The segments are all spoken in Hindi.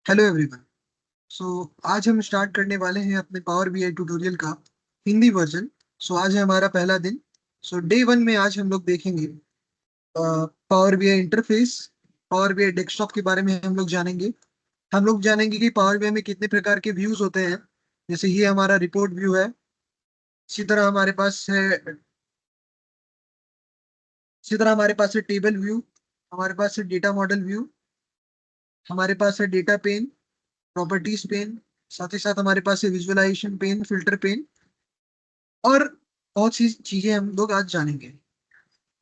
Hello everyone. सो आज हम स्टार्ट करने वाले हैं अपने पावर बीआई ट्यूटोरियल का हिंदी वर्जन। सो आज है हमारा पहला दिन। सो डे वन में आज हम लोग देखेंगे power BI interface, power BI desktop के बारे में हम लोग जानेंगे। हम लोग जानेंगे कि पावर बीआई में कितने प्रकार के व्यूज होते हैं। जैसे ये हमारा रिपोर्ट व्यू है। इसी तरह हमारे पास है इसी तरह हमारे पास है टेबल व्यू, हमारे पास है डेटा मॉडल व्यू, हमारे पास है डेटा पेन, प्रॉपर्टीज पेन, साथ ही साथ हमारे पास है विजुअलाइजेशन पेन, फिल्टर पेन और बहुत सी चीजें हम लोग आज जानेंगे।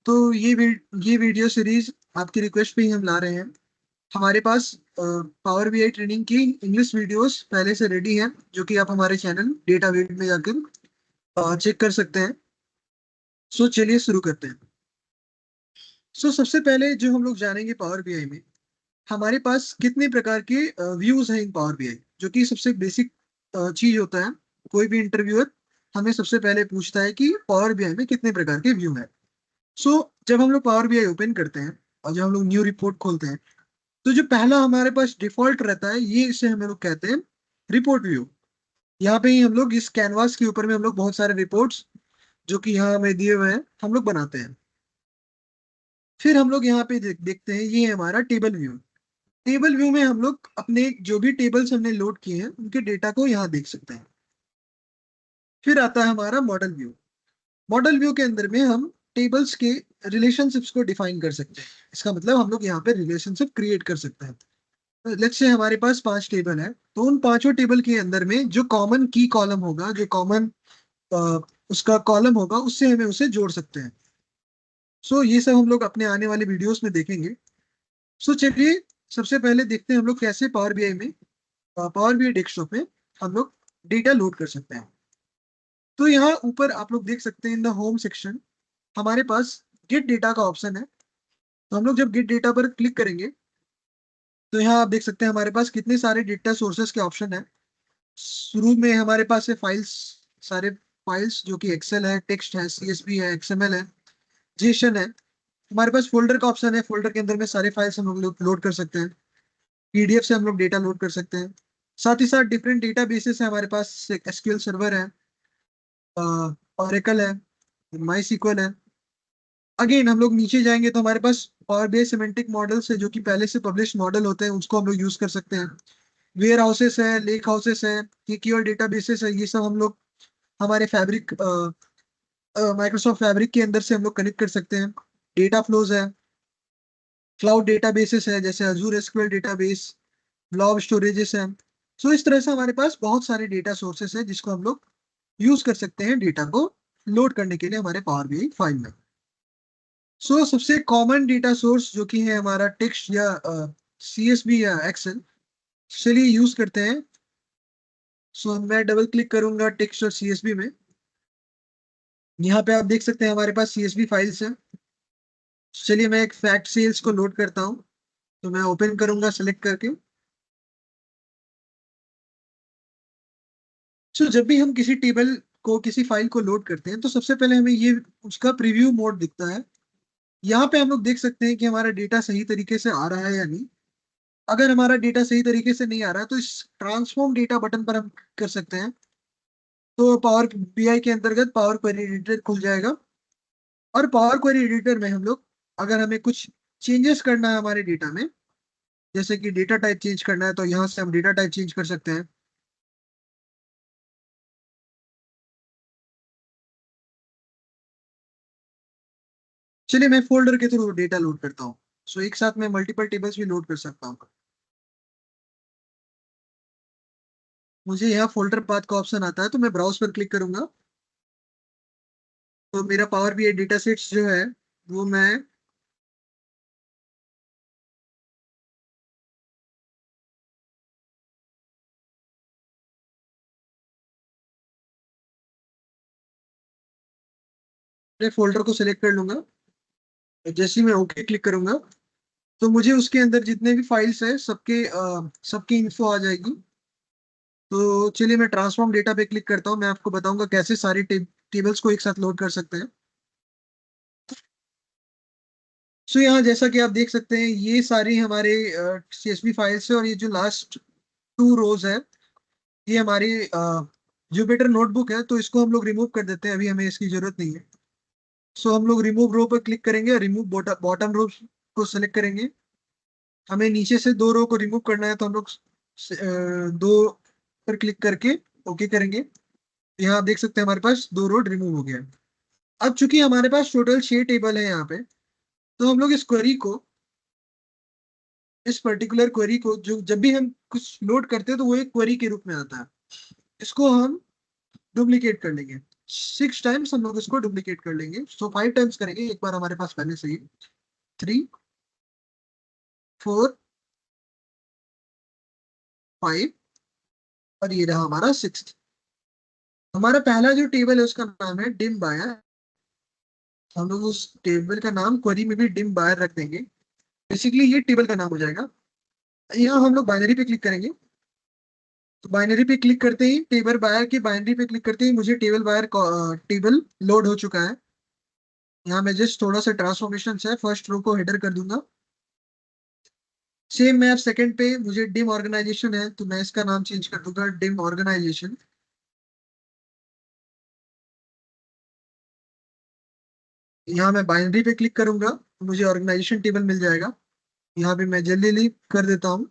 तो ये वीडियो सीरीज आपकी रिक्वेस्ट पे ही हम ला रहे हैं। हमारे पास पावर बीआई ट्रेनिंग की इंग्लिश वीडियोस पहले से रेडी हैं, जो कि आप हमारे चैनल डेटा वीड में जाकर चेक कर सकते हैं। सो चलिए शुरू करते हैं। सो सबसे पहले जो हम लोग जानेंगे पावर बीआई में, हमारे पास कितने प्रकार के व्यूज हैं इन पावर बीआई, जो कि सबसे बेसिक चीज होता है। कोई भी इंटरव्यूअर हमें सबसे पहले पूछता है कि पावर बीआई में कितने प्रकार के व्यू हैं। सो जब हम लोग पावर बीआई ओपन करते हैं और जब हम लोग न्यू रिपोर्ट खोलते हैं, तो जो पहला हमारे पास डिफॉल्ट रहता है, ये इसे हम लोग कहते हैं रिपोर्ट व्यू। यहाँ पे ही हम लोग इस कैनवास के ऊपर में हम लोग बहुत सारे रिपोर्ट्स जो कि यहाँ हमें दिए हुए हैं हम लोग बनाते हैं। फिर हम लोग यहाँ पे देखते हैं, ये है हमारा टेबल व्यू। टेबल व्यू में हम लोग अपने जो भी टेबल्स हमने लोड किए हैं उनके डेटा को यहाँ देख सकते हैं। फिर आता है हमारा मॉडल व्यू। मॉडल व्यू के अंदर में हम टेबल्स के रिलेशनशिप्स को डिफाइन कर सकते हैं। इसका मतलब हम लोग यहाँ पे रिलेशनशिप क्रिएट कर सकते हैं। लेट्स से हमारे पास 5 टेबल है, तो उन पांचों टेबल के अंदर में जो कॉमन की कॉलम होगा, जो कॉमन उसका कॉलम होगा, उससे हमें उसे जोड़ सकते हैं। सो ये सब हम लोग अपने आने वाले वीडियोस में देखेंगे। सो चलिए सबसे पहले देखते हैं हम लोग कैसे पावर बीआई में, पावर बीआई डेस्कटॉप में हम लोग डेटा लोड कर सकते हैं। तो यहाँ ऊपर आप लोग देख सकते हैं इन द होम सेक्शन हमारे पास गेट डेटा का ऑप्शन है। तो हम लोग जब गेट डेटा पर क्लिक करेंगे, तो यहाँ आप देख सकते हैं हमारे पास कितने सारे डेटा सोर्सेस के ऑप्शन है। शुरू में हमारे पास है फाइल्स, सारे फाइल्स जो कि एक्सेल है, टेक्स्ट है, सीएसवी है, एक्सएमएल है, जेसन है। हमारे पास फोल्डर का ऑप्शन है, फोल्डर के अंदर में सारे फाइल्स हम लोग लोड कर सकते हैं। पीडीएफ से हम लोग डेटा लोड कर सकते हैं। साथ ही साथ डिफरेंट डेटा बेसिस है हमारे पास, एसक्यूएल सर्वर है, ऑरेकल है, माई सीक्वल है। अगेन हम लोग नीचे जाएंगे तो हमारे पास पावर बेस सिमेंटिक मॉडल्स है, जो कि पहले से पब्लिश मॉडल होते हैं, उसको हम लोग यूज कर सकते हैं। वेयर हाउसेस है, लेक हाउसेस है, केक्यूएल डेटाबेसेस है, ये सब हम लोग हमारे फैब्रिक, माइक्रोसॉफ्ट फैब्रिक के अंदर से हम लोग कनेक्ट कर सकते हैं। डेटा फ्लोज है, क्लाउड डेटाबेसेस है जैसे Azzur SQL database, blob storages है। सो इस तरह से हमारे पास बहुत सारे डेटा सोर्सेस है जिसको हम लोग यूज कर सकते हैं डेटा को लोड करने के लिए हमारे पावर बीआई फाइल में। सो सबसे कॉमन डेटा सोर्स जो कि है हमारा टेक्स्ट या सीएसवी या एक्सेल, चलिए यूज करते हैं। सो मैं डबल क्लिक करूंगा टेक्स्ट और सीएसवी में। यहाँ पे आप देख सकते हैं हमारे पास सीएसवी फाइल्स है। चलिए मैं एक फैक्ट सेल्स को लोड करता हूँ। तो मैं ओपन करूंगा सेलेक्ट करके। सो जब भी हम किसी टेबल को, किसी फाइल को लोड करते हैं, तो सबसे पहले हमें ये उसका प्रीव्यू मोड दिखता है। यहाँ पे हम लोग देख सकते हैं कि हमारा डेटा सही तरीके से आ रहा है या नहीं। अगर हमारा डेटा सही तरीके से नहीं आ रहा है, तो इस ट्रांसफॉर्म डेटा बटन पर हम कर सकते हैं। तो पावर बीआई के अंतर्गत पावर क्वेरी एडिटर खुल जाएगा। और पावर क्वेरी एडिटर में हम लोग, अगर हमें कुछ चेंजेस करना है हमारे डेटा में, जैसे कि डेटा टाइप चेंज करना है, तो यहाँ से हम डेटा टाइप चेंज कर सकते हैं। चलिए मैं फोल्डर के थ्रू डेटा लोड करता हूँ। सो एक साथ में मल्टीपल टेबल्स भी लोड कर सकता हूँ। मुझे यहाँ फोल्डर पाथ का ऑप्शन आता है, तो मैं ब्राउज पर क्लिक करूंगा। तो मेरा पावर बीआई डेटा सेट्स जो है वो मैं अपने फोल्डर को सिलेक्ट कर लूंगा। जैसे ही मैं ओके क्लिक करूंगा, तो मुझे उसके अंदर जितने भी फाइल्स है सबकी इन्फो आ जाएगी। तो चलिए मैं ट्रांसफॉर्म डेटा पे क्लिक करता हूँ, मैं आपको बताऊंगा कैसे सारी टेबल्स को एक साथ लोड कर सकते हैं। सो यहाँ जैसा कि आप देख सकते हैं, ये सारी हमारे सीएसवी फाइल्स है, और ये जो लास्ट टू रोज है। ये हमारी जुपिटर नोटबुक है, तो इसको हम लोग रिमूव कर देते हैं, अभी हमें इसकी जरूरत नहीं है। सो हम लोग रिमूव रो पर क्लिक करेंगे, रिमूव बॉटम रो को सिलेक्ट करेंगे। हमें नीचे से दो रो को रिमूव करना है, तो हम लोग दो पर क्लिक करके ओके करेंगे। यहाँ आप देख सकते हैं हमारे पास दो रो रिमूव हो गया है। अब चूंकि हमारे पास टोटल 6 टेबल है यहाँ पे, तो हम लोग इस क्वेरी को, इस पर्टिकुलर क्वेरी को, जो जब भी हम कुछ लोड करते हैं तो वो एक क्वेरी के रूप में आता है। इसको हम डुप्लीकेट कर लेंगे। 6 टाइम्स हम लोग इसको डुप्लीकेट कर लेंगे। सो 5 टाइम्स करेंगे, एक बार हमारे पास पहले से ही। 3, 4, 5, और ये रहा हमारा 6। हमारा पहला जो टेबल है उसका नाम है डिम बायर। हम लोग उस टेबल का नाम क्वेरी में भी डिम बायर रख देंगे। बेसिकली ये टेबल का नाम हो जाएगा। यहाँ हम लोग बाइनरी पे क्लिक करेंगे। तो बाइनरी पे क्लिक करते ही, टेबल बायर की बाइनरी पे क्लिक करते ही मुझे टेबल बायर टेबल लोड हो चुका है। यहाँ मैं जस्ट थोड़ा सा ट्रांसफॉर्मेशन है, फर्स्ट रो को हेडर कर दूंगा। सेम मैं अब सेकंड पे, मुझे डिम ऑर्गेनाइजेशन है तो मैं इसका नाम चेंज कर दूंगा, डिम ऑर्गेनाइजेशन। यहाँ मैं बाइनरी पे क्लिक करूंगा तो मुझे ऑर्गेनाइजेशन टेबल मिल जाएगा। यहाँ पे मैं जल्दी कर देता हूँ।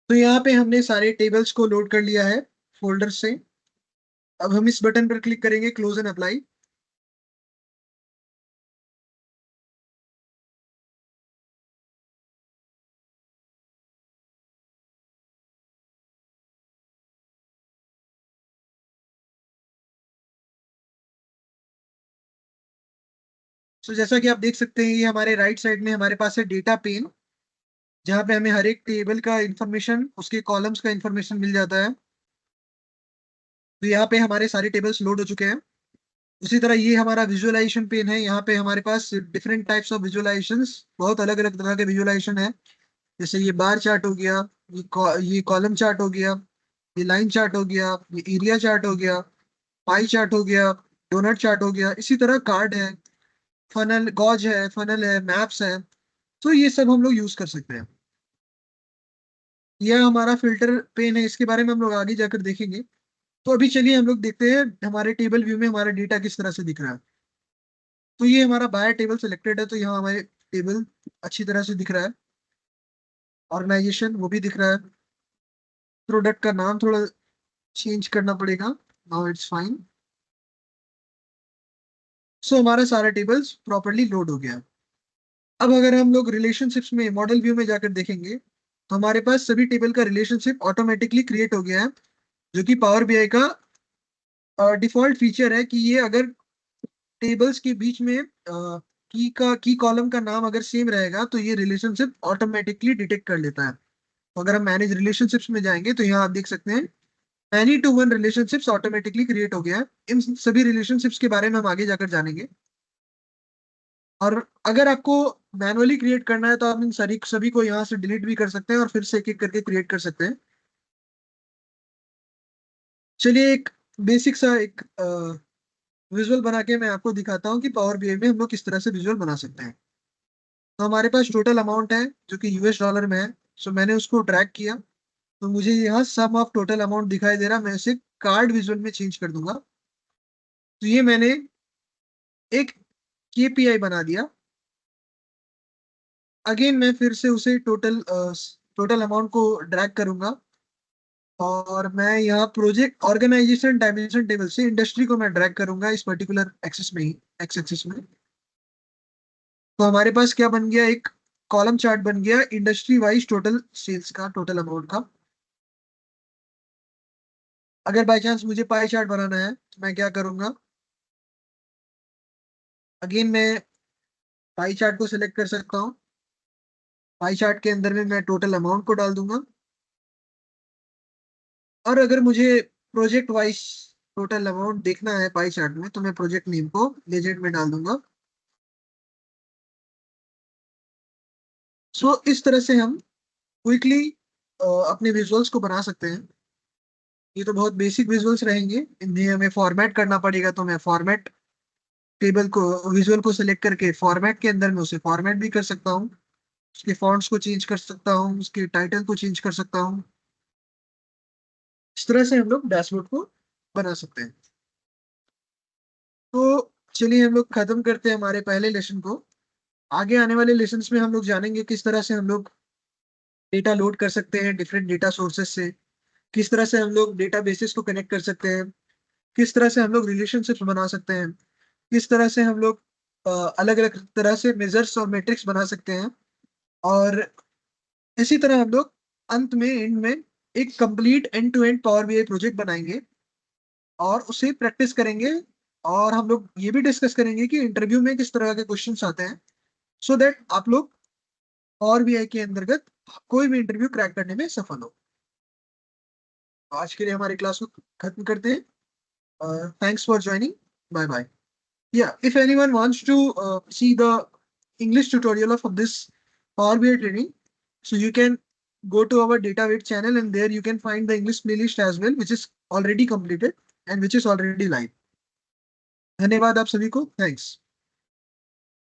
तो यहाँ पे हमने सारे टेबल्स को लोड कर लिया है फोल्डर से। अब हम इस बटन पर क्लिक करेंगे, क्लोज एंड अप्लाई। तो जैसा कि आप देख सकते हैं, ये हमारे राइट साइड में हमारे पास है डेटा पेन, जहाँ पे हमें हर एक टेबल का इंफॉर्मेशन, उसके कॉलम्स का इंफॉर्मेशन मिल जाता है। तो यहाँ पे हमारे सारे टेबल्स लोड हो चुके हैं। उसी तरह ये हमारा विजुअलाइजेशन पेन है, यहाँ पे हमारे पास डिफरेंट टाइप्स ऑफ विजुअलाइजेशंस, बहुत अलग अलग तरह के विजुअलाइजेशन है। जैसे ये बार चार्ट हो गया, ये कॉलम चार्ट हो गया, ये लाइन चार्ट हो गया, ये एरिया चार्ट हो गया, पाई चार्ट हो गया, डोनट चार्ट हो गया। इसी तरह कार्ड है, फनल गॉज है, फनल है, मैप्स है। तो ये सब हम लोग यूज कर सकते हैं। यह हमारा फिल्टर पेन है, इसके बारे में हम लोग आगे जाकर देखेंगे। तो अभी चलिए हम लोग देखते हैं हमारे टेबल व्यू में हमारा डेटा किस तरह से दिख रहा है। तो ये हमारा बायर टेबल सिलेक्टेड है, तो यहाँ हमारे टेबल अच्छी तरह से दिख रहा है। ऑर्गेनाइजेशन वो भी दिख रहा है। प्रोडक्ट का नाम थोड़ा चेंज करना पड़ेगा। Now it's fine. सो हमारा सारा टेबल्स प्रॉपरली लोड हो गया। अब अगर हम लोग रिलेशनशिप्स में मॉडल व्यू में जाकर देखेंगे, तो हमारे पास सभी टेबल का रिलेशनशिप ऑटोमेटिकली क्रिएट हो गया है, जो कि पावर बीआई का डिफॉल्ट फीचर है कि ये अगर टेबल्स के बीच में की कॉलम का नाम अगर सेम रहेगा तो ये रिलेशनशिप ऑटोमेटिकली डिटेक्ट कर लेता है। तो अगर हम मैनेज रिलेशनशिप्स में जाएंगे तो यहाँ आप देख सकते हैं many to one relationships automatically create हो गया है। इन सभी रिलेशनशिप्स के बारे में हम आगे जाकर जानेंगे। और अगर आपको मैनुअली क्रिएट करना है तो आप इन सभी को यहाँ से डिलीट भी कर सकते हैं और फिर से एक एक करके क्रिएट कर सकते हैं। चलिए एक बेसिक सा एक विजुअल बना के मैं आपको दिखाता हूँ कि पावर बीआई में हम लोग किस तरह से विजुअल बना सकते हैं। तो हमारे पास टोटल अमाउंट है जो कि यूएस डॉलर में है। सो मैंने उसको ट्रैक किया, तो मुझे यहाँ सम ऑफ टोटल अमाउंट दिखाई दे रहा, मैं इसे कार्ड विजुअल में चेंज कर दूंगा। तो ये मैंने एक केपीआई बना दिया। अगेन मैं फिर से उसे टोटल टोटल अमाउंट को ड्रैग करूंगा और मैं यहाँ प्रोजेक्ट ऑर्गेनाइजेशन डायमेंशन टेबल से इंडस्ट्री को मैं ड्रैग करूंगा इस पर्टिकुलर एक्सेस में ही, एक्स एक्सिस में। तो हमारे पास क्या बन गया, एक कॉलम चार्ट बन गया इंडस्ट्री वाइज टोटल सेल्स का, टोटल अमाउंट का। अगर बाय चांस मुझे पाई चार्ट बनाना है तो मैं क्या करूंगा, अगेन मैं पाई चार्ट को सिलेक्ट कर सकता हूँ। पाई चार्ट के अंदर में मैं टोटल अमाउंट को डाल दूंगा। और अगर मुझे प्रोजेक्ट वाइज टोटल अमाउंट देखना है पाई चार्ट में, तो मैं प्रोजेक्ट नेम को लेजेंड में डाल दूंगा। सो इस तरह से हम क्विकली अपने विजुअल्स को बना सकते हैं। ये तो बहुत बेसिक विजुअल्स रहेंगे, इन्हें हमें फॉर्मेट करना पड़ेगा, तो मैं फॉर्मेट टेबल को, विजुअल को सिलेक्ट करके फॉर्मेट के अंदर में उसे फॉर्मेट भी कर सकता हूँ। उसके फॉन्ट्स को चेंज कर सकता हूँ, उसके टाइटल को चेंज कर सकता हूँ। इस तरह से हम लोग डैशबोर्ड को बना सकते हैं। तो चलिए हम लोग खत्म करते हैं हमारे पहले लेसन को। आगे आने वाले लेसन्स में हम लोग जानेंगे किस तरह से हम लोग डेटा लोड कर सकते हैं डिफरेंट डेटा सोर्सेस से, किस तरह से हम लोग डेटा बेसिस को कनेक्ट कर सकते हैं, किस तरह से हम लोग रिलेशनशिप्स बना सकते हैं, किस तरह से हम लोग अलग अलग तरह से मेजर्स और मैट्रिक्स बना सकते हैं। और इसी तरह हम लोग अंत में, एंड में, एक complete end to end power BI project बनाएंगे और उसे प्रैक्टिस करेंगे। और हम लोग ये भी डिस्कस करेंगे कि इंटरव्यू में किस तरह के क्वेश्चंस आते हैं, सो दैट आप लोग पावर बीआई के अंतर्गत कोई भी इंटरव्यू क्रैक करने में सफल हो। तो आज के लिए हमारी क्लास को खत्म करते हैं। Thanks for joining. Bye bye. Yeah, if anyone wants to see the English tutorial of this Power BI training, so you can go to our DataWeight channel, and there you can find the English playlist as well, which is already completed and which is already live. धन्यवाद आप सभी को, थैंक्स।